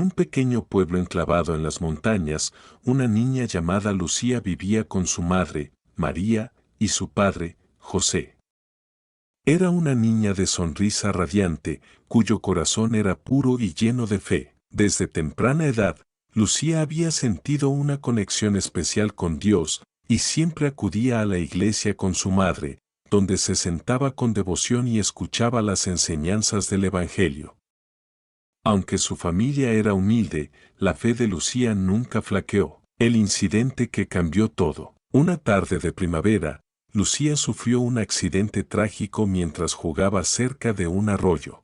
un pequeño pueblo enclavado en las montañas, una niña llamada Lucía vivía con su madre, María, y su padre, José. Era una niña de sonrisa radiante, cuyo corazón era puro y lleno de fe. Desde temprana edad, Lucía había sentido una conexión especial con Dios, y siempre acudía a la iglesia con su madre, donde se sentaba con devoción y escuchaba las enseñanzas del Evangelio. Aunque su familia era humilde, la fe de Lucía nunca flaqueó. El incidente que cambió todo. Una tarde de primavera, Lucía sufrió un accidente trágico mientras jugaba cerca de un arroyo.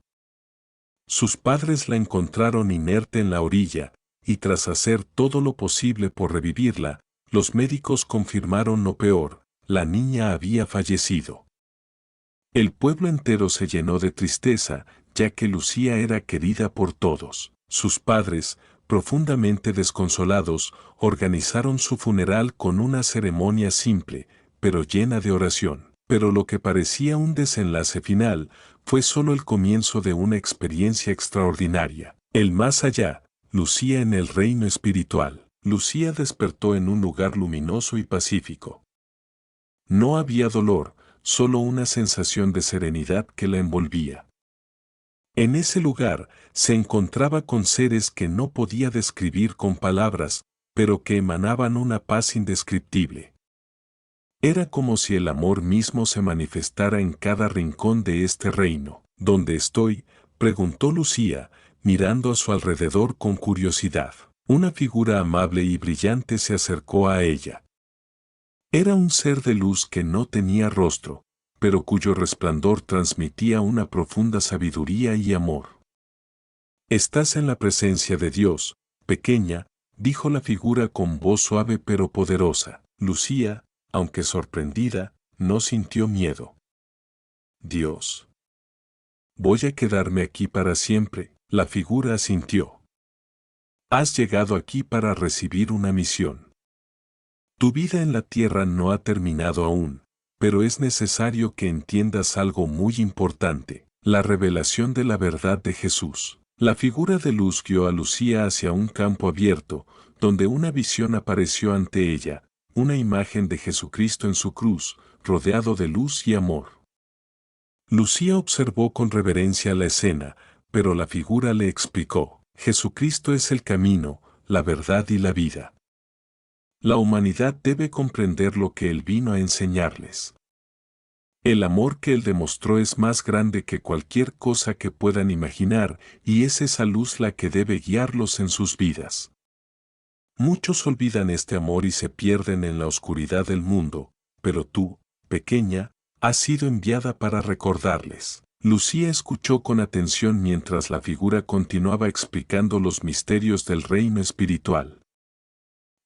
Sus padres la encontraron inerte en la orilla, y tras hacer todo lo posible por revivirla, los médicos confirmaron lo peor: la niña había fallecido. El pueblo entero se llenó de tristeza, ya que Lucía era querida por todos. Sus padres, profundamente desconsolados, organizaron su funeral con una ceremonia simple, pero llena de oración. Pero lo que parecía un desenlace final, fue solo el comienzo de una experiencia extraordinaria. El más allá, Lucía en el reino espiritual. Lucía despertó en un lugar luminoso y pacífico. No había dolor, solo una sensación de serenidad que la envolvía. En ese lugar, se encontraba con seres que no podía describir con palabras, pero que emanaban una paz indescriptible. Era como si el amor mismo se manifestara en cada rincón de este reino. ¿Dónde estoy?, preguntó Lucía, mirando a su alrededor con curiosidad. Una figura amable y brillante se acercó a ella. Era un ser de luz que no tenía rostro, pero cuyo resplandor transmitía una profunda sabiduría y amor. «Estás en la presencia de Dios, pequeña», dijo la figura con voz suave pero poderosa. Lucía, aunque sorprendida, no sintió miedo. «Dios. Voy a quedarme aquí para siempre», la figura asintió. «Has llegado aquí para recibir una misión. Tu vida en la tierra no ha terminado aún, pero es necesario que entiendas algo muy importante: la revelación de la verdad de Jesús». La figura de luz guió a Lucía hacia un campo abierto, donde una visión apareció ante ella, una imagen de Jesucristo en su cruz, rodeado de luz y amor. Lucía observó con reverencia la escena, pero la figura le explicó: Jesucristo es el camino, la verdad y la vida. La humanidad debe comprender lo que Él vino a enseñarles. El amor que Él demostró es más grande que cualquier cosa que puedan imaginar, y es esa luz la que debe guiarlos en sus vidas. Muchos olvidan este amor y se pierden en la oscuridad del mundo, pero tú, pequeña, has sido enviada para recordarles. Lucía escuchó con atención mientras la figura continuaba explicando los misterios del reino espiritual.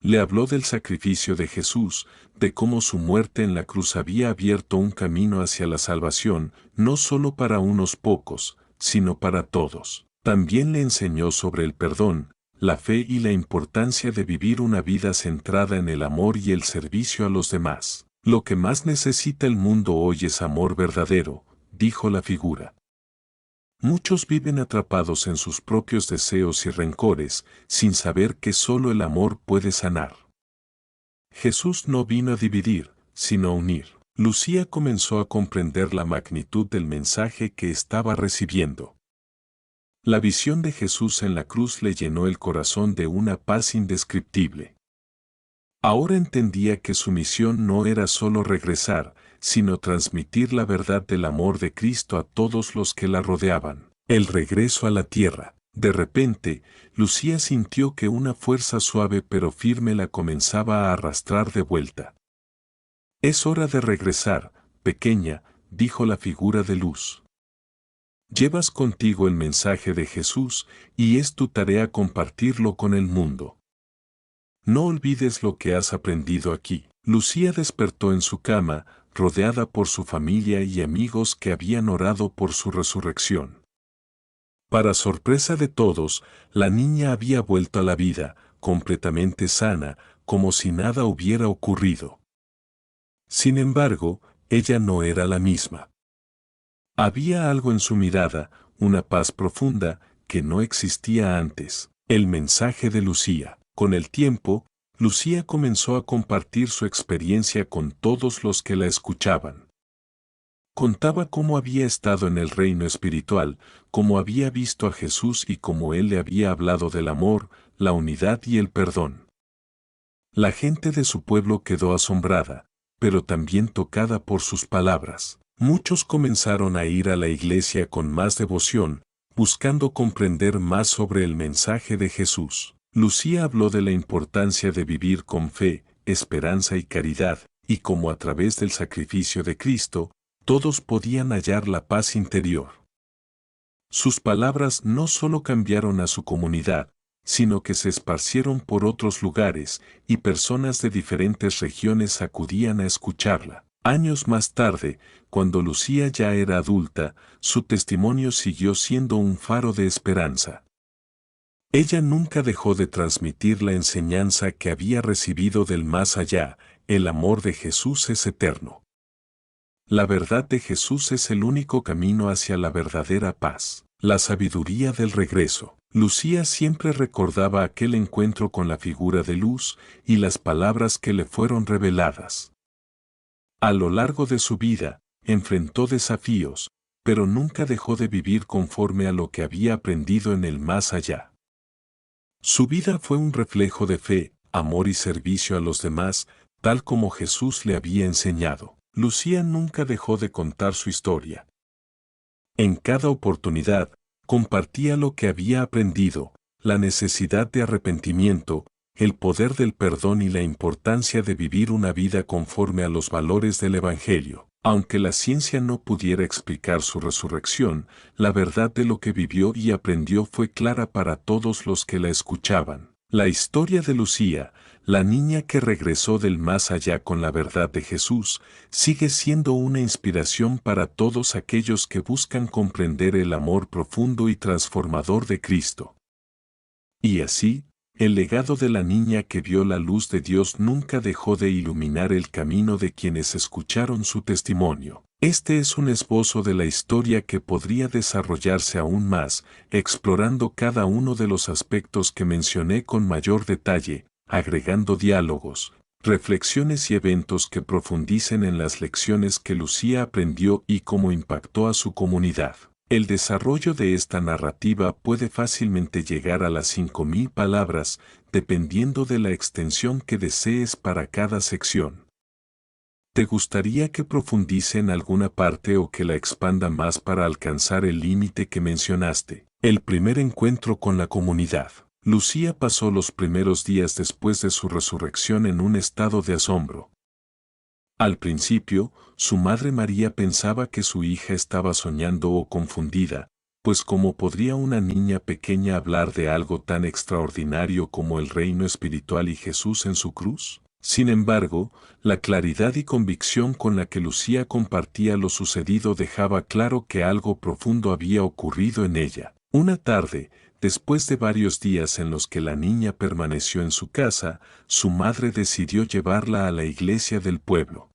Le habló del sacrificio de Jesús, de cómo su muerte en la cruz había abierto un camino hacia la salvación, no solo para unos pocos, sino para todos. También le enseñó sobre el perdón, la fe y la importancia de vivir una vida centrada en el amor y el servicio a los demás. Lo que más necesita el mundo hoy es amor verdadero, dijo la figura. Muchos viven atrapados en sus propios deseos y rencores, sin saber que solo el amor puede sanar. Jesús no vino a dividir, sino a unir. Lucía comenzó a comprender la magnitud del mensaje que estaba recibiendo. La visión de Jesús en la cruz le llenó el corazón de una paz indescriptible. Ahora entendía que su misión no era solo regresar, sino transmitir la verdad del amor de Cristo a todos los que la rodeaban. El regreso a la tierra. De repente, Lucía sintió que una fuerza suave pero firme la comenzaba a arrastrar de vuelta. «Es hora de regresar, pequeña», dijo la figura de luz. «Llevas contigo el mensaje de Jesús, y es tu tarea compartirlo con el mundo. No olvides lo que has aprendido aquí». Lucía despertó en su cama, rodeada por su familia y amigos que habían orado por su resurrección. Para sorpresa de todos, la niña había vuelto a la vida, completamente sana, como si nada hubiera ocurrido. Sin embargo, ella no era la misma. Había algo en su mirada, una paz profunda, que no existía antes. El mensaje de Lucía. Con el tiempo, Lucía comenzó a compartir su experiencia con todos los que la escuchaban. Contaba cómo había estado en el reino espiritual, cómo había visto a Jesús y cómo él le había hablado del amor, la unidad y el perdón. La gente de su pueblo quedó asombrada, pero también tocada por sus palabras. Muchos comenzaron a ir a la iglesia con más devoción, buscando comprender más sobre el mensaje de Jesús. Lucía habló de la importancia de vivir con fe, esperanza y caridad, y cómo a través del sacrificio de Cristo, todos podían hallar la paz interior. Sus palabras no solo cambiaron a su comunidad, sino que se esparcieron por otros lugares, y personas de diferentes regiones acudían a escucharla. Años más tarde, cuando Lucía ya era adulta, su testimonio siguió siendo un faro de esperanza. Ella nunca dejó de transmitir la enseñanza que había recibido del más allá: el amor de Jesús es eterno. La verdad de Jesús es el único camino hacia la verdadera paz. La sabiduría del regreso. Lucía siempre recordaba aquel encuentro con la figura de luz y las palabras que le fueron reveladas. A lo largo de su vida, enfrentó desafíos, pero nunca dejó de vivir conforme a lo que había aprendido en el más allá. Su vida fue un reflejo de fe, amor y servicio a los demás, tal como Jesús le había enseñado. Lucía nunca dejó de contar su historia. En cada oportunidad, compartía lo que había aprendido, la necesidad de arrepentimiento, el poder del perdón y la importancia de vivir una vida conforme a los valores del Evangelio. Aunque la ciencia no pudiera explicar su resurrección, la verdad de lo que vivió y aprendió fue clara para todos los que la escuchaban. La historia de Lucía, la niña que regresó del más allá con la verdad de Jesús, sigue siendo una inspiración para todos aquellos que buscan comprender el amor profundo y transformador de Cristo. Y así, el legado de la niña que vio la luz de Dios nunca dejó de iluminar el camino de quienes escucharon su testimonio. Este es un esbozo de la historia que podría desarrollarse aún más, explorando cada uno de los aspectos que mencioné con mayor detalle, agregando diálogos, reflexiones y eventos que profundicen en las lecciones que Lucía aprendió y cómo impactó a su comunidad. El desarrollo de esta narrativa puede fácilmente llegar a las 5000 palabras, dependiendo de la extensión que desees para cada sección. ¿Te gustaría que profundice en alguna parte o que la expanda más para alcanzar el límite que mencionaste? El primer encuentro con la comunidad. Lucía pasó los primeros días después de su resurrección en un estado de asombro. Al principio, su madre María pensaba que su hija estaba soñando o confundida, pues ¿cómo podría una niña pequeña hablar de algo tan extraordinario como el reino espiritual y Jesús en su cruz? Sin embargo, la claridad y convicción con la que Lucía compartía lo sucedido dejaba claro que algo profundo había ocurrido en ella. Una tarde, después de varios días en los que la niña permaneció en su casa, su madre decidió llevarla a la iglesia del pueblo.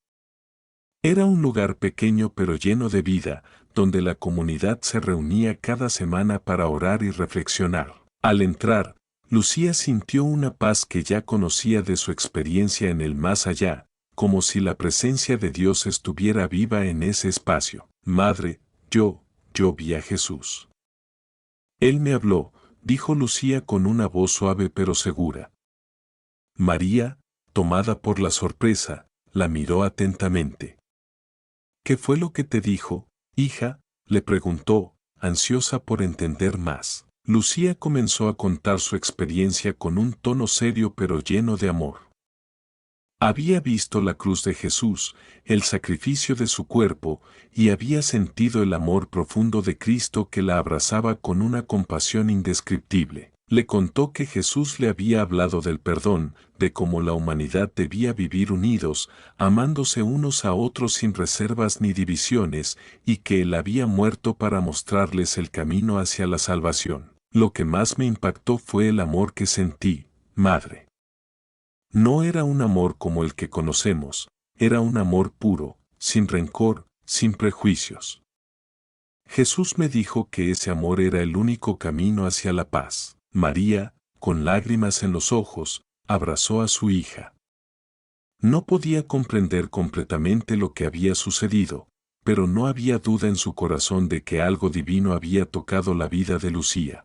Era un lugar pequeño pero lleno de vida, donde la comunidad se reunía cada semana para orar y reflexionar. Al entrar, Lucía sintió una paz que ya conocía de su experiencia en el más allá, como si la presencia de Dios estuviera viva en ese espacio. Madre, yo vi a Jesús. Él me habló, dijo Lucía con una voz suave pero segura. María, tomada por la sorpresa, la miró atentamente. ¿Qué fue lo que te dijo, hija?, le preguntó, ansiosa por entender más. Lucía comenzó a contar su experiencia con un tono serio pero lleno de amor. Había visto la cruz de Jesús, el sacrificio de su cuerpo, y había sentido el amor profundo de Cristo que la abrazaba con una compasión indescriptible. Le contó que Jesús le había hablado del perdón, de cómo la humanidad debía vivir unidos, amándose unos a otros sin reservas ni divisiones, y que Él había muerto para mostrarles el camino hacia la salvación. Lo que más me impactó fue el amor que sentí, madre. No era un amor como el que conocemos, era un amor puro, sin rencor, sin prejuicios. Jesús me dijo que ese amor era el único camino hacia la paz. María, con lágrimas en los ojos, abrazó a su hija. No podía comprender completamente lo que había sucedido, pero no había duda en su corazón de que algo divino había tocado la vida de Lucía.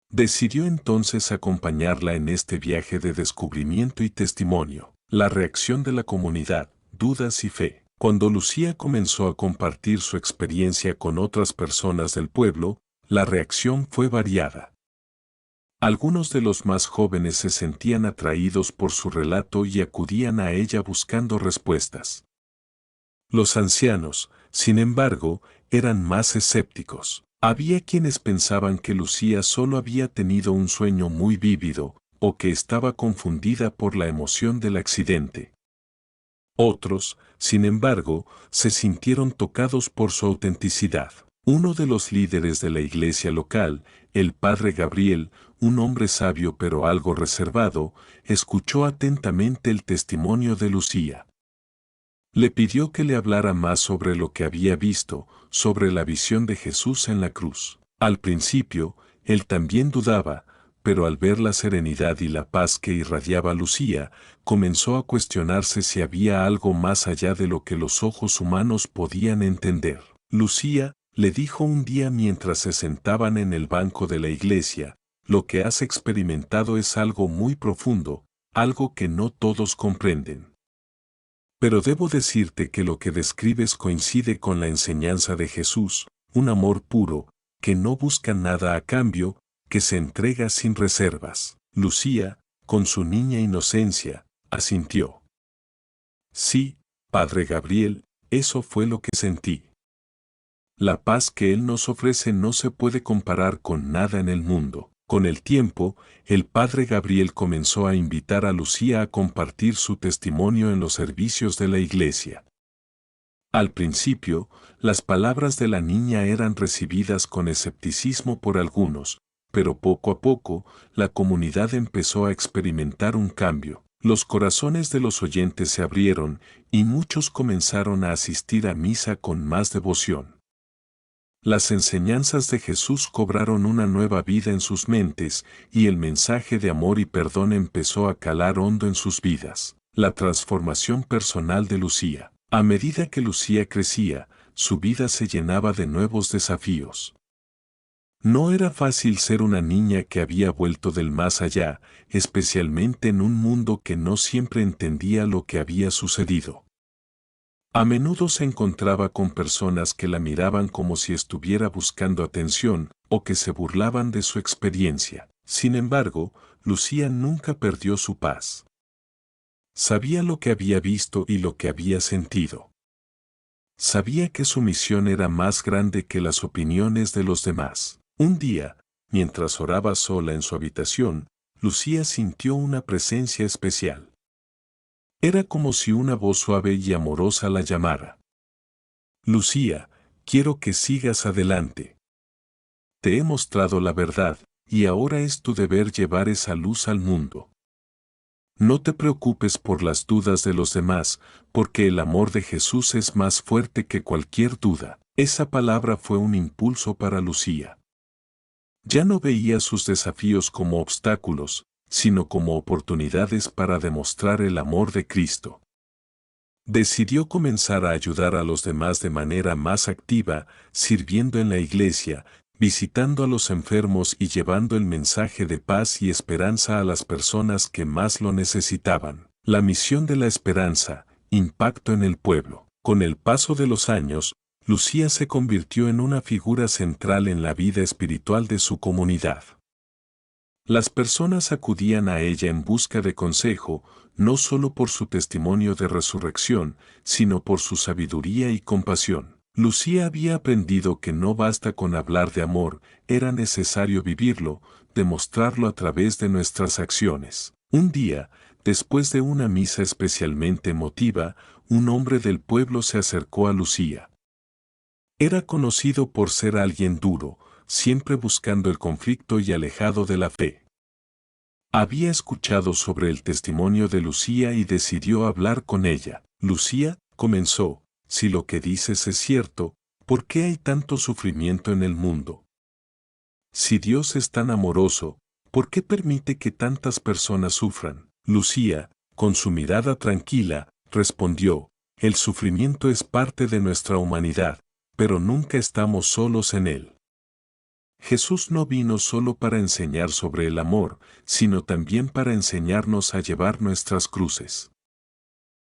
Decidió entonces acompañarla en este viaje de descubrimiento y testimonio. La reacción de la comunidad, dudas y fe. Cuando Lucía comenzó a compartir su experiencia con otras personas del pueblo, la reacción fue variada. Algunos de los más jóvenes se sentían atraídos por su relato y acudían a ella buscando respuestas. Los ancianos, sin embargo, eran más escépticos. Había quienes pensaban que Lucía solo había tenido un sueño muy vívido, o que estaba confundida por la emoción del accidente. Otros, sin embargo, se sintieron tocados por su autenticidad. Uno de los líderes de la iglesia local, el padre Gabriel, un hombre sabio pero algo reservado, escuchó atentamente el testimonio de Lucía. Le pidió que le hablara más sobre lo que había visto, sobre la visión de Jesús en la cruz. Al principio, él también dudaba, pero al ver la serenidad y la paz que irradiaba Lucía, comenzó a cuestionarse si había algo más allá de lo que los ojos humanos podían entender. Lucía, le dijo un día mientras se sentaban en el banco de la iglesia, lo que has experimentado es algo muy profundo, algo que no todos comprenden. Pero debo decirte que lo que describes coincide con la enseñanza de Jesús, un amor puro, que no busca nada a cambio, que se entrega sin reservas. Lucía, con su niña inocencia, asintió. Sí, Padre Gabriel, eso fue lo que sentí. La paz que Él nos ofrece no se puede comparar con nada en el mundo. Con el tiempo, el padre Gabriel comenzó a invitar a Lucía a compartir su testimonio en los servicios de la iglesia. Al principio, las palabras de la niña eran recibidas con escepticismo por algunos, pero poco a poco, la comunidad empezó a experimentar un cambio. Los corazones de los oyentes se abrieron y muchos comenzaron a asistir a misa con más devoción. Las enseñanzas de Jesús cobraron una nueva vida en sus mentes y el mensaje de amor y perdón empezó a calar hondo en sus vidas. La transformación personal de Lucía. A medida que Lucía crecía, su vida se llenaba de nuevos desafíos. No era fácil ser una niña que había vuelto del más allá, especialmente en un mundo que no siempre entendía lo que había sucedido. A menudo se encontraba con personas que la miraban como si estuviera buscando atención o que se burlaban de su experiencia. Sin embargo, Lucía nunca perdió su paz. Sabía lo que había visto y lo que había sentido. Sabía que su misión era más grande que las opiniones de los demás. Un día, mientras oraba sola en su habitación, Lucía sintió una presencia especial. Era como si una voz suave y amorosa la llamara. Lucía, quiero que sigas adelante. Te he mostrado la verdad, y ahora es tu deber llevar esa luz al mundo. No te preocupes por las dudas de los demás, porque el amor de Jesús es más fuerte que cualquier duda. Esa palabra fue un impulso para Lucía. Ya no veía sus desafíos como obstáculos, sino como oportunidades para demostrar el amor de Cristo. Decidió comenzar a ayudar a los demás de manera más activa, sirviendo en la iglesia, visitando a los enfermos y llevando el mensaje de paz y esperanza a las personas que más lo necesitaban. La misión de la esperanza, impacto en el pueblo. Con el paso de los años, Lucía se convirtió en una figura central en la vida espiritual de su comunidad. Las personas acudían a ella en busca de consejo, no solo por su testimonio de resurrección, sino por su sabiduría y compasión. Lucía había aprendido que no basta con hablar de amor, era necesario vivirlo, demostrarlo a través de nuestras acciones. Un día, después de una misa especialmente emotiva, un hombre del pueblo se acercó a Lucía. Era conocido por ser alguien duro, siempre buscando el conflicto y alejado de la fe. Había escuchado sobre el testimonio de Lucía y decidió hablar con ella. Lucía, comenzó, si lo que dices es cierto, ¿por qué hay tanto sufrimiento en el mundo? Si Dios es tan amoroso, ¿Por qué permite que tantas personas sufran? Lucía, con su mirada tranquila, respondió, el sufrimiento es parte de nuestra humanidad, pero nunca estamos solos en él. Jesús no vino solo para enseñar sobre el amor, sino también para enseñarnos a llevar nuestras cruces.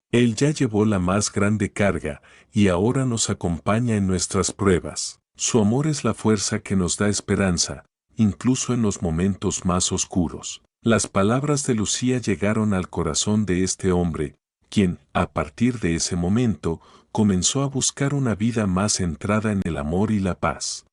Él ya llevó la más grande carga, y ahora nos acompaña en nuestras pruebas. Su amor es la fuerza que nos da esperanza, incluso en los momentos más oscuros. Las palabras de Lucía llegaron al corazón de este hombre, quien, a partir de ese momento, comenzó a buscar una vida más centrada en el amor y la paz.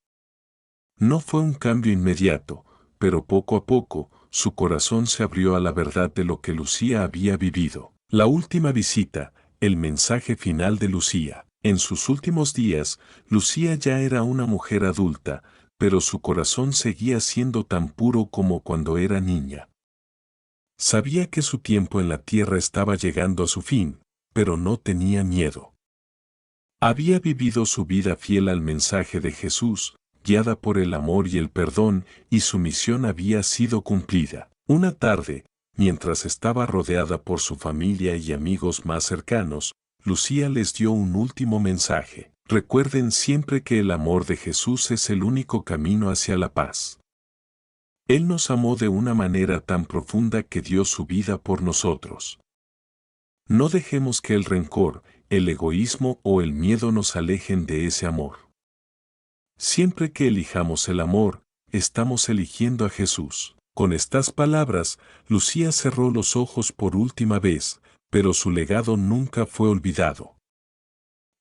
No fue un cambio inmediato, pero poco a poco, su corazón se abrió a la verdad de lo que Lucía había vivido. La última visita, el mensaje final de Lucía. En sus últimos días, Lucía ya era una mujer adulta, pero su corazón seguía siendo tan puro como cuando era niña. Sabía que su tiempo en la tierra estaba llegando a su fin, pero no tenía miedo. Había vivido su vida fiel al mensaje de Jesús, guiada por el amor y el perdón, y su misión había sido cumplida. Una tarde, mientras estaba rodeada por su familia y amigos más cercanos, Lucía les dio un último mensaje. Recuerden siempre que el amor de Jesús es el único camino hacia la paz. Él nos amó de una manera tan profunda que dio su vida por nosotros. No dejemos que el rencor, el egoísmo o el miedo nos alejen de ese amor. Siempre que elijamos el amor, estamos eligiendo a Jesús. Con estas palabras, Lucía cerró los ojos por última vez, pero su legado nunca fue olvidado.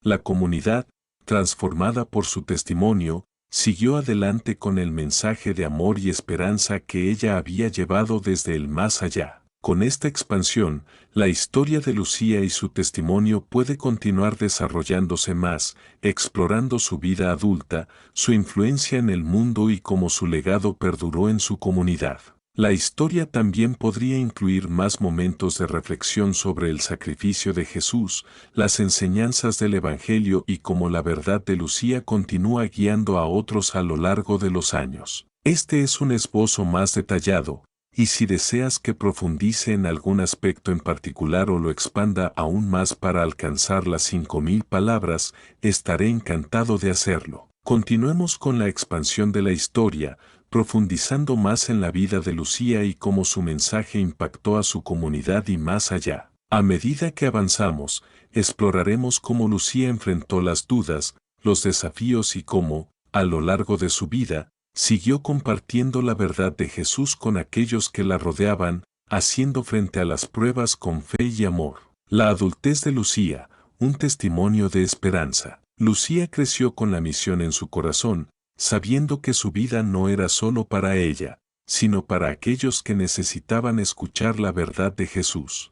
La comunidad, transformada por su testimonio, siguió adelante con el mensaje de amor y esperanza que ella había llevado desde el más allá. Con esta expansión, la historia de Lucía y su testimonio puede continuar desarrollándose más, explorando su vida adulta, su influencia en el mundo y cómo su legado perduró en su comunidad. La historia también podría incluir más momentos de reflexión sobre el sacrificio de Jesús, las enseñanzas del Evangelio y cómo la verdad de Lucía continúa guiando a otros a lo largo de los años. Este es un esbozo más detallado, y si deseas que profundice en algún aspecto en particular o lo expanda aún más para alcanzar las 5000 palabras, estaré encantado de hacerlo. Continuemos con la expansión de la historia, profundizando más en la vida de Lucía y cómo su mensaje impactó a su comunidad y más allá. A medida que avanzamos, exploraremos cómo Lucía enfrentó las dudas, los desafíos y cómo, a lo largo de su vida, siguió compartiendo la verdad de Jesús con aquellos que la rodeaban, haciendo frente a las pruebas con fe y amor. La adultez de Lucía, un testimonio de esperanza. Lucía creció con la misión en su corazón, sabiendo que su vida no era solo para ella, sino para aquellos que necesitaban escuchar la verdad de Jesús.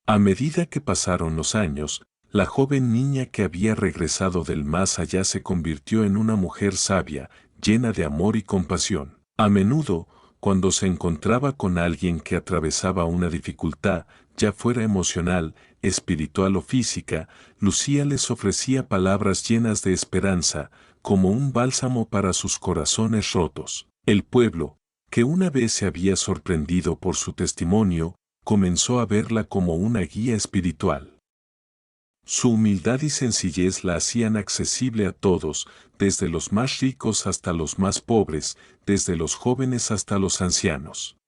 A medida que pasaron los años, la joven niña que había regresado del más allá se convirtió en una mujer sabia, llena de amor y compasión. A menudo, cuando se encontraba con alguien que atravesaba una dificultad, ya fuera emocional, espiritual o física, Lucía les ofrecía palabras llenas de esperanza, como un bálsamo para sus corazones rotos. El pueblo, que una vez se había sorprendido por su testimonio, comenzó a verla como una guía espiritual. Su humildad y sencillez la hacían accesible a todos, desde los más ricos hasta los más pobres, desde los jóvenes hasta los ancianos.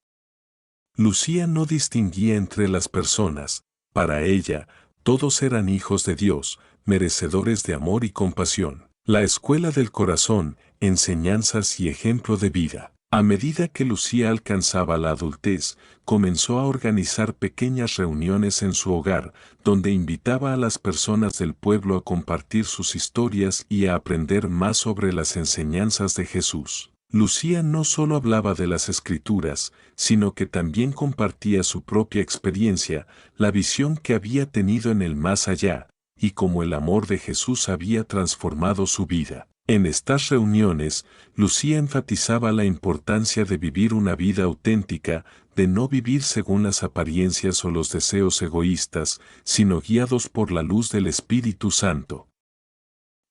Lucía no distinguía entre las personas, para ella, todos eran hijos de Dios, merecedores de amor y compasión. La escuela del corazón, enseñanzas y ejemplo de vida. A medida que Lucía alcanzaba la adultez, comenzó a organizar pequeñas reuniones en su hogar, donde invitaba a las personas del pueblo a compartir sus historias y a aprender más sobre las enseñanzas de Jesús. Lucía no solo hablaba de las Escrituras, sino que también compartía su propia experiencia, la visión que había tenido en el más allá, y cómo el amor de Jesús había transformado su vida. En estas reuniones, Lucía enfatizaba la importancia de vivir una vida auténtica, de no vivir según las apariencias o los deseos egoístas, sino guiados por la luz del Espíritu Santo.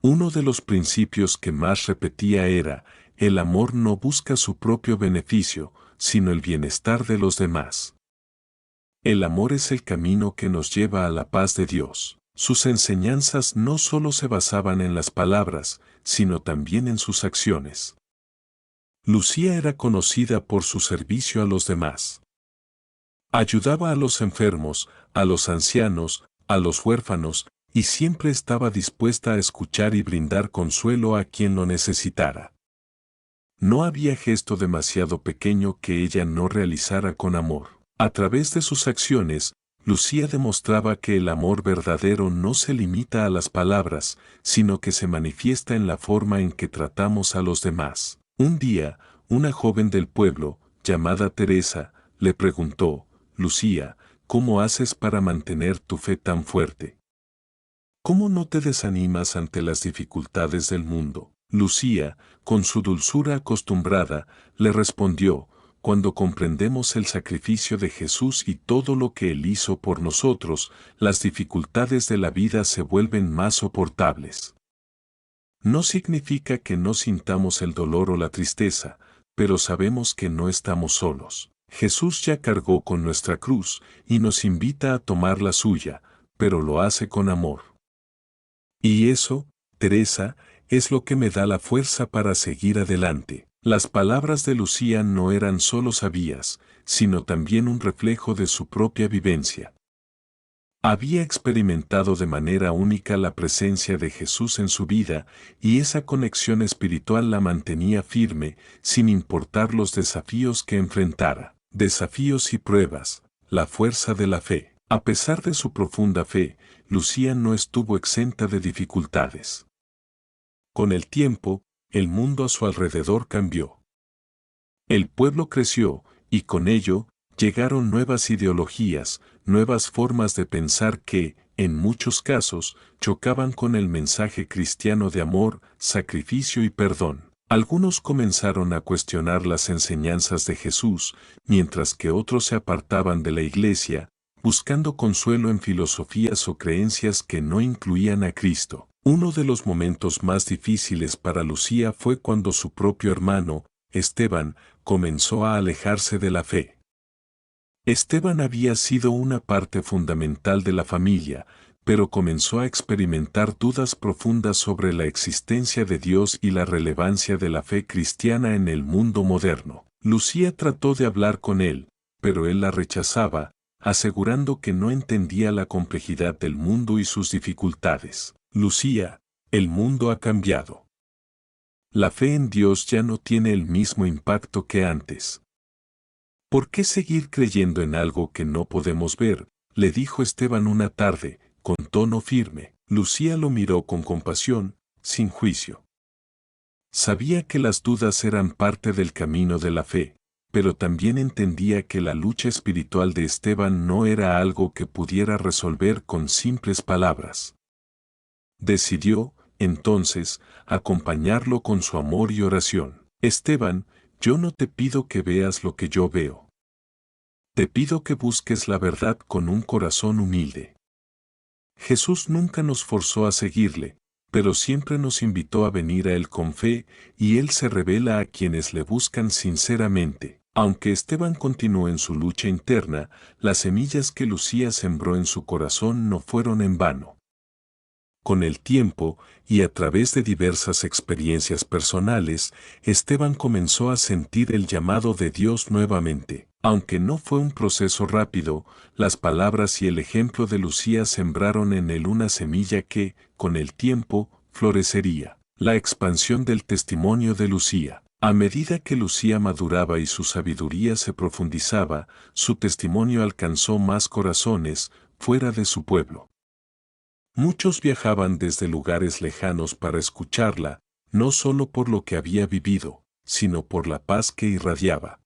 Uno de los principios que más repetía era, el amor no busca su propio beneficio, sino el bienestar de los demás. El amor es el camino que nos lleva a la paz de Dios. Sus enseñanzas no solo se basaban en las palabras, sino también en sus acciones. Lucía era conocida por su servicio a los demás. Ayudaba a los enfermos, a los ancianos, a los huérfanos, y siempre estaba dispuesta a escuchar y brindar consuelo a quien lo necesitara. No había gesto demasiado pequeño que ella no realizara con amor. A través de sus acciones, Lucía demostraba que el amor verdadero no se limita a las palabras, sino que se manifiesta en la forma en que tratamos a los demás. Un día, una joven del pueblo, llamada Teresa, le preguntó: «Lucía, ¿cómo haces para mantener tu fe tan fuerte? ¿Cómo no te desanimas ante las dificultades del mundo?». Lucía, con su dulzura acostumbrada, le respondió: «Cuando comprendemos el sacrificio de Jesús y todo lo que Él hizo por nosotros, las dificultades de la vida se vuelven más soportables». No significa que no sintamos el dolor o la tristeza, pero sabemos que no estamos solos. Jesús ya cargó con nuestra cruz y nos invita a tomar la suya, pero lo hace con amor. Y eso, Teresa, es lo que me da la fuerza para seguir adelante. Las palabras de Lucía no eran solo sabias, sino también un reflejo de su propia vivencia. Había experimentado de manera única la presencia de Jesús en su vida, y esa conexión espiritual la mantenía firme, sin importar los desafíos que enfrentara. Desafíos y pruebas, la fuerza de la fe. A pesar de su profunda fe, Lucía no estuvo exenta de dificultades. Con el tiempo, el mundo a su alrededor cambió. El pueblo creció, y con ello, llegaron nuevas ideologías, nuevas formas de pensar que, en muchos casos, chocaban con el mensaje cristiano de amor, sacrificio y perdón. Algunos comenzaron a cuestionar las enseñanzas de Jesús, mientras que otros se apartaban de la iglesia, buscando consuelo en filosofías o creencias que no incluían a Cristo. Uno de los momentos más difíciles para Lucía fue cuando su propio hermano, Esteban, comenzó a alejarse de la fe. Esteban había sido una parte fundamental de la familia, pero comenzó a experimentar dudas profundas sobre la existencia de Dios y la relevancia de la fe cristiana en el mundo moderno. Lucía trató de hablar con él, pero él la rechazaba, asegurando que no entendía la complejidad del mundo y sus dificultades. Lucía, el mundo ha cambiado. La fe en Dios ya no tiene el mismo impacto que antes. ¿Por qué seguir creyendo en algo que no podemos ver?, le dijo Esteban una tarde, con tono firme. Lucía lo miró con compasión, sin juicio. Sabía que las dudas eran parte del camino de la fe, pero también entendía que la lucha espiritual de Esteban no era algo que pudiera resolver con simples palabras. Decidió, entonces, acompañarlo con su amor y oración. Esteban, yo no te pido que veas lo que yo veo. Te pido que busques la verdad con un corazón humilde. Jesús nunca nos forzó a seguirle, pero siempre nos invitó a venir a Él con fe, y Él se revela a quienes le buscan sinceramente. Aunque Esteban continuó en su lucha interna, las semillas que Lucía sembró en su corazón no fueron en vano. Con el tiempo, y a través de diversas experiencias personales, Esteban comenzó a sentir el llamado de Dios nuevamente. Aunque no fue un proceso rápido, las palabras y el ejemplo de Lucía sembraron en él una semilla que, con el tiempo, florecería. La expansión del testimonio de Lucía. A medida que Lucía maduraba y su sabiduría se profundizaba, su testimonio alcanzó más corazones, fuera de su pueblo. Muchos viajaban desde lugares lejanos para escucharla, no solo por lo que había vivido, sino por la paz que irradiaba.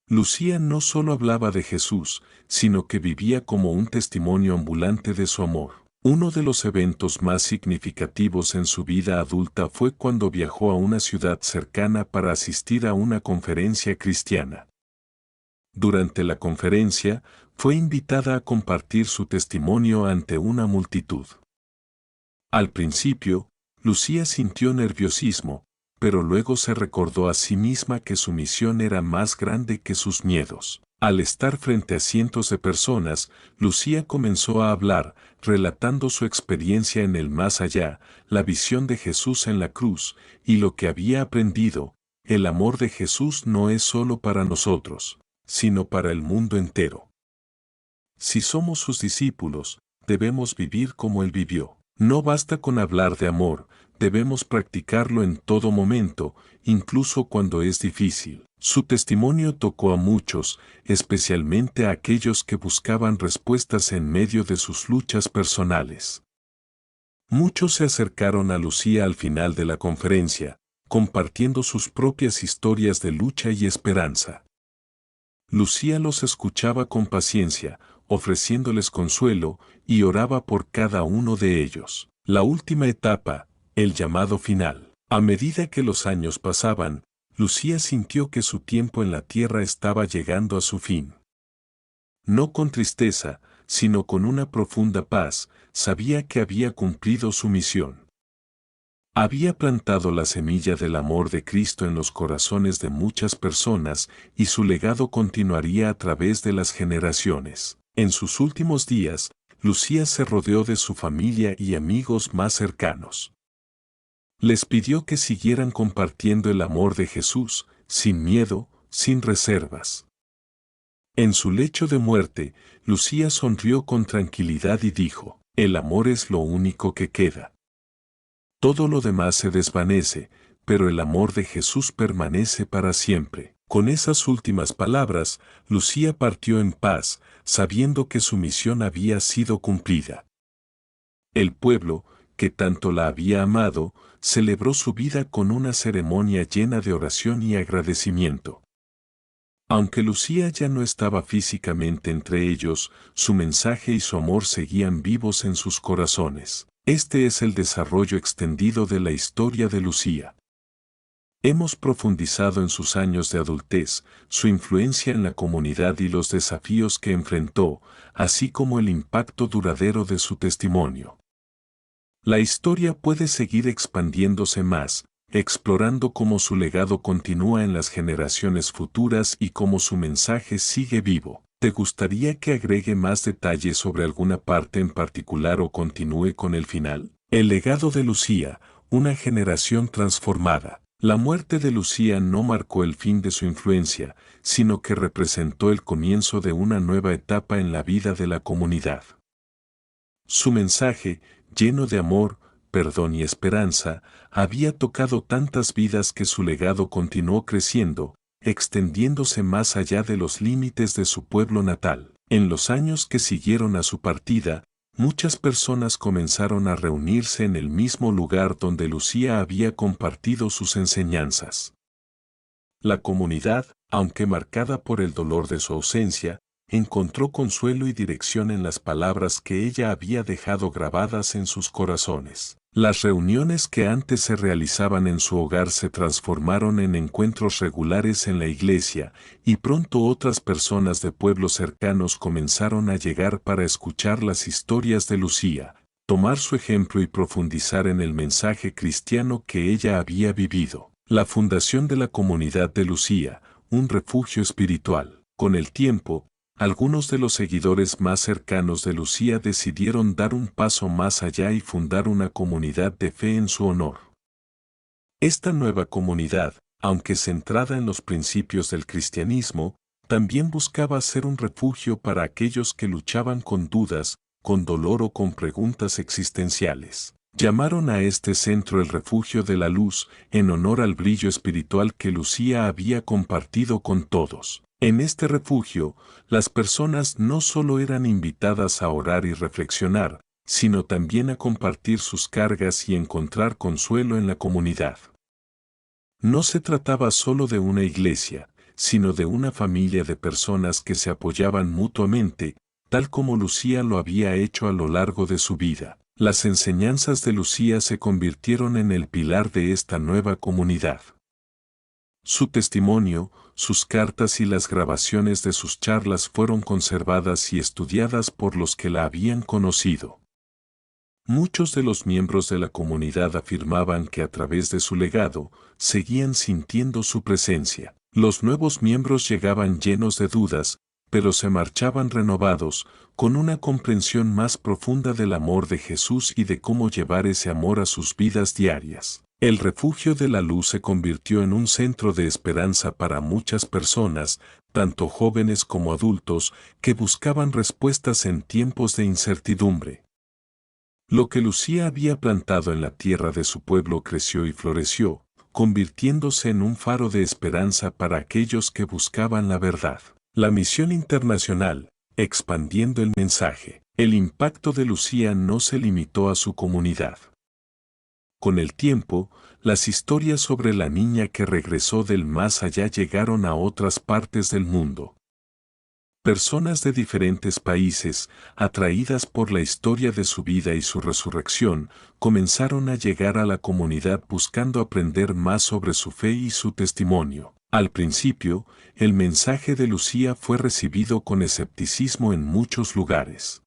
Lucía no solo hablaba de Jesús, sino que vivía como un testimonio ambulante de su amor. Uno de los eventos más significativos en su vida adulta fue cuando viajó a una ciudad cercana para asistir a una conferencia cristiana. Durante la conferencia, fue invitada a compartir su testimonio ante una multitud. Al principio, Lucía sintió nerviosismo, pero luego se recordó a sí misma que su misión era más grande que sus miedos. Al estar frente a cientos de personas, Lucía comenzó a hablar, relatando su experiencia en el más allá, la visión de Jesús en la cruz, y lo que había aprendido. El amor de Jesús no es solo para nosotros, sino para el mundo entero. Si somos sus discípulos, debemos vivir como Él vivió. No basta con hablar de amor, debemos practicarlo en todo momento, incluso cuando es difícil. Su testimonio tocó a muchos, especialmente a aquellos que buscaban respuestas en medio de sus luchas personales. Muchos se acercaron a Lucía al final de la conferencia, compartiendo sus propias historias de lucha y esperanza. Lucía los escuchaba con paciencia, ofreciéndoles consuelo, y oraba por cada uno de ellos. La última etapa, el llamado final. A medida que los años pasaban, Lucía sintió que su tiempo en la tierra estaba llegando a su fin. No con tristeza, sino con una profunda paz, sabía que había cumplido su misión. Había plantado la semilla del amor de Cristo en los corazones de muchas personas y su legado continuaría a través de las generaciones. En sus últimos días, Lucía se rodeó de su familia y amigos más cercanos. Les pidió que siguieran compartiendo el amor de Jesús, sin miedo, sin reservas. En su lecho de muerte, Lucía sonrió con tranquilidad y dijo: "El amor es lo único que queda. Todo lo demás se desvanece, pero el amor de Jesús permanece para siempre". Con esas últimas palabras, Lucía partió en paz, sabiendo que su misión había sido cumplida. El pueblo, que tanto la había amado, celebró su vida con una ceremonia llena de oración y agradecimiento. Aunque Lucía ya no estaba físicamente entre ellos, su mensaje y su amor seguían vivos en sus corazones. Este es el desarrollo extendido de la historia de Lucía. Hemos profundizado en sus años de adultez, su influencia en la comunidad y los desafíos que enfrentó, así como el impacto duradero de su testimonio. La historia puede seguir expandiéndose más, explorando cómo su legado continúa en las generaciones futuras y cómo su mensaje sigue vivo. ¿Te gustaría que agregue más detalles sobre alguna parte en particular o continúe con el final? El legado de Lucía, una generación transformada. La muerte de Lucía no marcó el fin de su influencia, sino que representó el comienzo de una nueva etapa en la vida de la comunidad. Su mensaje, lleno de amor, perdón y esperanza, había tocado tantas vidas que su legado continuó creciendo, extendiéndose más allá de los límites de su pueblo natal. En los años que siguieron a su partida, muchas personas comenzaron a reunirse en el mismo lugar donde Lucía había compartido sus enseñanzas. La comunidad, aunque marcada por el dolor de su ausencia, encontró consuelo y dirección en las palabras que ella había dejado grabadas en sus corazones. Las reuniones que antes se realizaban en su hogar se transformaron en encuentros regulares en la iglesia, y pronto otras personas de pueblos cercanos comenzaron a llegar para escuchar las historias de Lucía, tomar su ejemplo y profundizar en el mensaje cristiano que ella había vivido. La fundación de la comunidad de Lucía, un refugio espiritual. Con el tiempo, algunos de los seguidores más cercanos de Lucía decidieron dar un paso más allá y fundar una comunidad de fe en su honor. Esta nueva comunidad, aunque centrada en los principios del cristianismo, también buscaba ser un refugio para aquellos que luchaban con dudas, con dolor o con preguntas existenciales. Llamaron a este centro el Refugio de la Luz, en honor al brillo espiritual que Lucía había compartido con todos. En este refugio, las personas no solo eran invitadas a orar y reflexionar, sino también a compartir sus cargas y encontrar consuelo en la comunidad. No se trataba solo de una iglesia, sino de una familia de personas que se apoyaban mutuamente, tal como Lucía lo había hecho a lo largo de su vida. Las enseñanzas de Lucía se convirtieron en el pilar de esta nueva comunidad. Su testimonio, sus cartas y las grabaciones de sus charlas fueron conservadas y estudiadas por los que la habían conocido. Muchos de los miembros de la comunidad afirmaban que a través de su legado, seguían sintiendo su presencia. Los nuevos miembros llegaban llenos de dudas, pero se marchaban renovados, con una comprensión más profunda del amor de Jesús y de cómo llevar ese amor a sus vidas diarias. El refugio de la luz se convirtió en un centro de esperanza para muchas personas, tanto jóvenes como adultos, que buscaban respuestas en tiempos de incertidumbre. Lo que Lucía había plantado en la tierra de su pueblo creció y floreció, convirtiéndose en un faro de esperanza para aquellos que buscaban la verdad. La misión internacional, expandiendo el mensaje. El impacto de Lucía no se limitó a su comunidad. Con el tiempo, las historias sobre la niña que regresó del más allá llegaron a otras partes del mundo. Personas de diferentes países, atraídas por la historia de su vida y su resurrección, comenzaron a llegar a la comunidad buscando aprender más sobre su fe y su testimonio. Al principio, el mensaje de Lucía fue recibido con escepticismo en muchos lugares.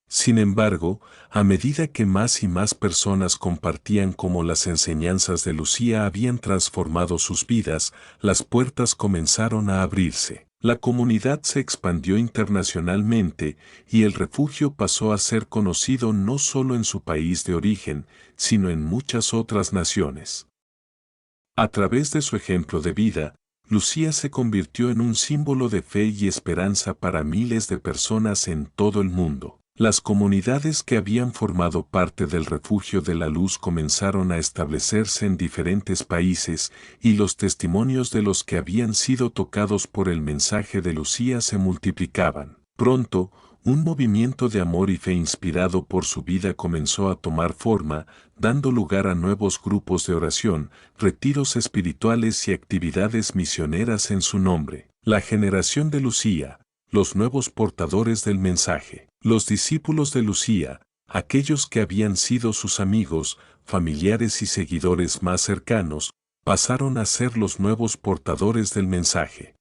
Sin embargo, a medida que más y más personas compartían cómo las enseñanzas de Lucía habían transformado sus vidas, las puertas comenzaron a abrirse. La comunidad se expandió internacionalmente y el refugio pasó a ser conocido no solo en su país de origen, sino en muchas otras naciones. A través de su ejemplo de vida, Lucía se convirtió en un símbolo de fe y esperanza para miles de personas en todo el mundo. Las comunidades que habían formado parte del refugio de la luz comenzaron a establecerse en diferentes países y los testimonios de los que habían sido tocados por el mensaje de Lucía se multiplicaban. Pronto, un movimiento de amor y fe inspirado por su vida comenzó a tomar forma, dando lugar a nuevos grupos de oración, retiros espirituales y actividades misioneras en su nombre. La generación de Lucía, los nuevos portadores del mensaje. Los discípulos de Lucía, aquellos que habían sido sus amigos, familiares y seguidores más cercanos, pasaron a ser los nuevos portadores del mensaje.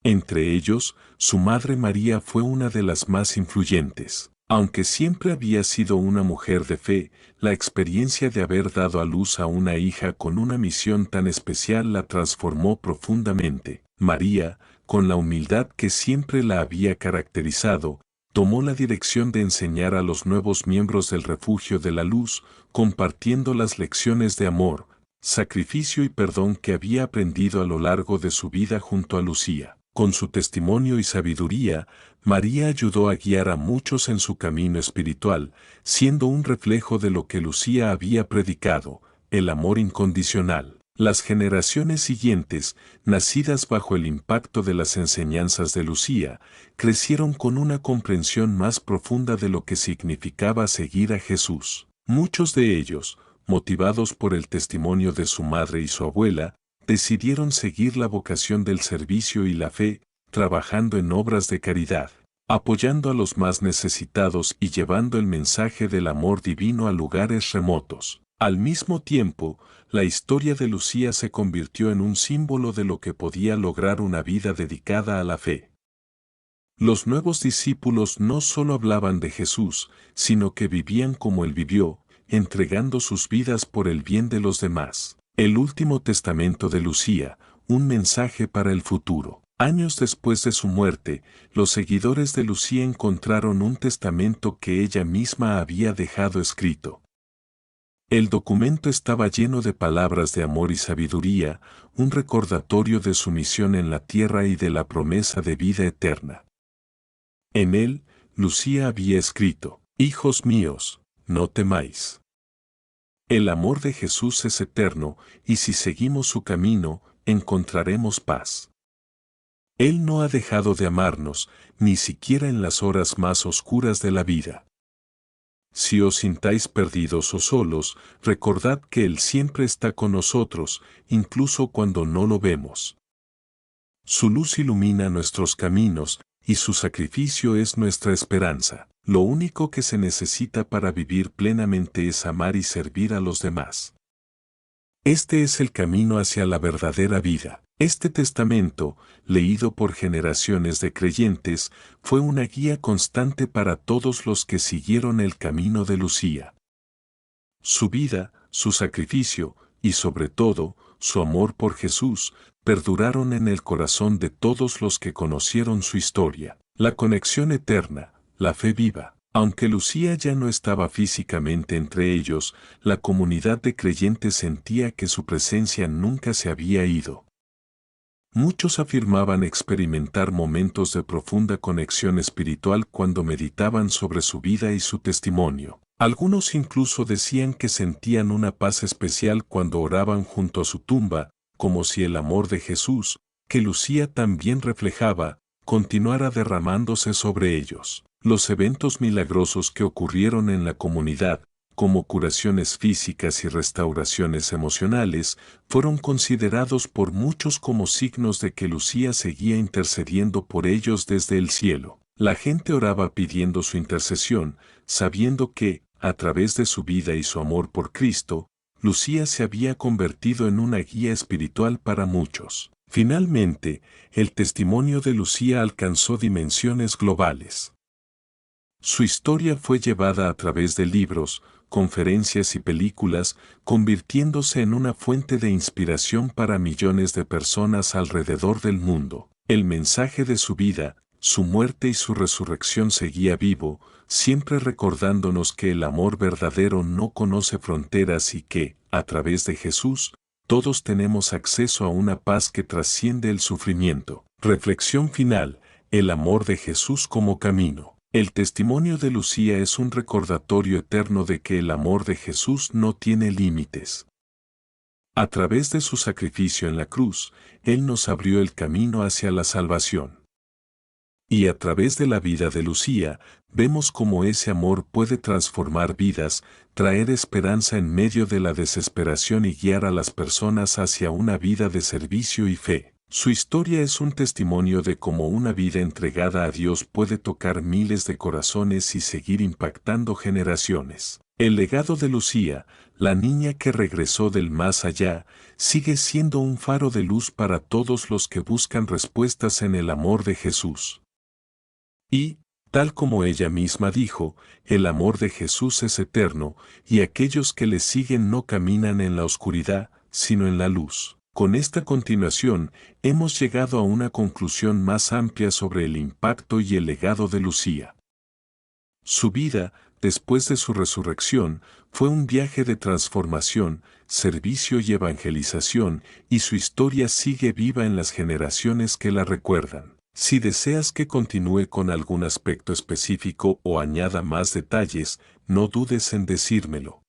Entre ellos, su madre María fue una de las más influyentes. Aunque siempre había sido una mujer de fe, la experiencia de haber dado a luz a una hija con una misión tan especial la transformó profundamente. María, con la humildad que siempre la había caracterizado, tomó la dirección de enseñar a los nuevos miembros del refugio de la luz, compartiendo las lecciones de amor, sacrificio y perdón que había aprendido a lo largo de su vida junto a Lucía. Con su testimonio y sabiduría, María ayudó a guiar a muchos en su camino espiritual, siendo un reflejo de lo que Lucía había predicado, el amor incondicional. Las generaciones siguientes, nacidas bajo el impacto de las enseñanzas de Lucía, crecieron con una comprensión más profunda de lo que significaba seguir a Jesús. Muchos de ellos, motivados por el testimonio de su madre y su abuela, decidieron seguir la vocación del servicio y la fe, trabajando en obras de caridad, apoyando a los más necesitados y llevando el mensaje del amor divino a lugares remotos. Al mismo tiempo, la historia de Lucía se convirtió en un símbolo de lo que podía lograr una vida dedicada a la fe. Los nuevos discípulos no solo hablaban de Jesús, sino que vivían como Él vivió, entregando sus vidas por el bien de los demás. El último testamento de Lucía, un mensaje para el futuro. Años después de su muerte, los seguidores de Lucía encontraron un testamento que ella misma había dejado escrito. El documento estaba lleno de palabras de amor y sabiduría, un recordatorio de su misión en la tierra y de la promesa de vida eterna. En él, Lucía había escrito: «Hijos míos, no temáis. El amor de Jesús es eterno, y si seguimos su camino, encontraremos paz. Él no ha dejado de amarnos, ni siquiera en las horas más oscuras de la vida. Si os sintáis perdidos o solos, recordad que Él siempre está con nosotros, incluso cuando no lo vemos. Su luz ilumina nuestros caminos, y su sacrificio es nuestra esperanza. Lo único que se necesita para vivir plenamente es amar y servir a los demás. Este es el camino hacia la verdadera vida». Este testamento, leído por generaciones de creyentes, fue una guía constante para todos los que siguieron el camino de Lucía. Su vida, su sacrificio, y sobre todo, su amor por Jesús, perduraron en el corazón de todos los que conocieron su historia. La conexión eterna, la fe viva. Aunque Lucía ya no estaba físicamente entre ellos, la comunidad de creyentes sentía que su presencia nunca se había ido. Muchos afirmaban experimentar momentos de profunda conexión espiritual cuando meditaban sobre su vida y su testimonio. Algunos incluso decían que sentían una paz especial cuando oraban junto a su tumba, como si el amor de Jesús, que Lucía también reflejaba, continuara derramándose sobre ellos. Los eventos milagrosos que ocurrieron en la comunidad, como curaciones físicas y restauraciones emocionales, fueron considerados por muchos como signos de que Lucía seguía intercediendo por ellos desde el cielo. La gente oraba pidiendo su intercesión, sabiendo que, a través de su vida y su amor por Cristo, Lucía se había convertido en una guía espiritual para muchos. Finalmente, el testimonio de Lucía alcanzó dimensiones globales. Su historia fue llevada a través de libros, conferencias y películas, convirtiéndose en una fuente de inspiración para millones de personas alrededor del mundo. El mensaje de su vida, su muerte y su resurrección seguía vivo, siempre recordándonos que el amor verdadero no conoce fronteras y que, a través de Jesús, todos tenemos acceso a una paz que trasciende el sufrimiento. Reflexión final: el amor de Jesús como camino. El testimonio de Lucía es un recordatorio eterno de que el amor de Jesús no tiene límites. A través de su sacrificio en la cruz, Él nos abrió el camino hacia la salvación. Y a través de la vida de Lucía, vemos cómo ese amor puede transformar vidas, traer esperanza en medio de la desesperación y guiar a las personas hacia una vida de servicio y fe. Su historia es un testimonio de cómo una vida entregada a Dios puede tocar miles de corazones y seguir impactando generaciones. El legado de Lucía, la niña que regresó del más allá, sigue siendo un faro de luz para todos los que buscan respuestas en el amor de Jesús. Y, tal como ella misma dijo, el amor de Jesús es eterno, y aquellos que le siguen no caminan en la oscuridad, sino en la luz. Con esta continuación, hemos llegado a una conclusión más amplia sobre el impacto y el legado de Lucía. Su vida, después de su resurrección, fue un viaje de transformación, servicio y evangelización, y su historia sigue viva en las generaciones que la recuerdan. Si deseas que continúe con algún aspecto específico o añada más detalles, no dudes en decírmelo.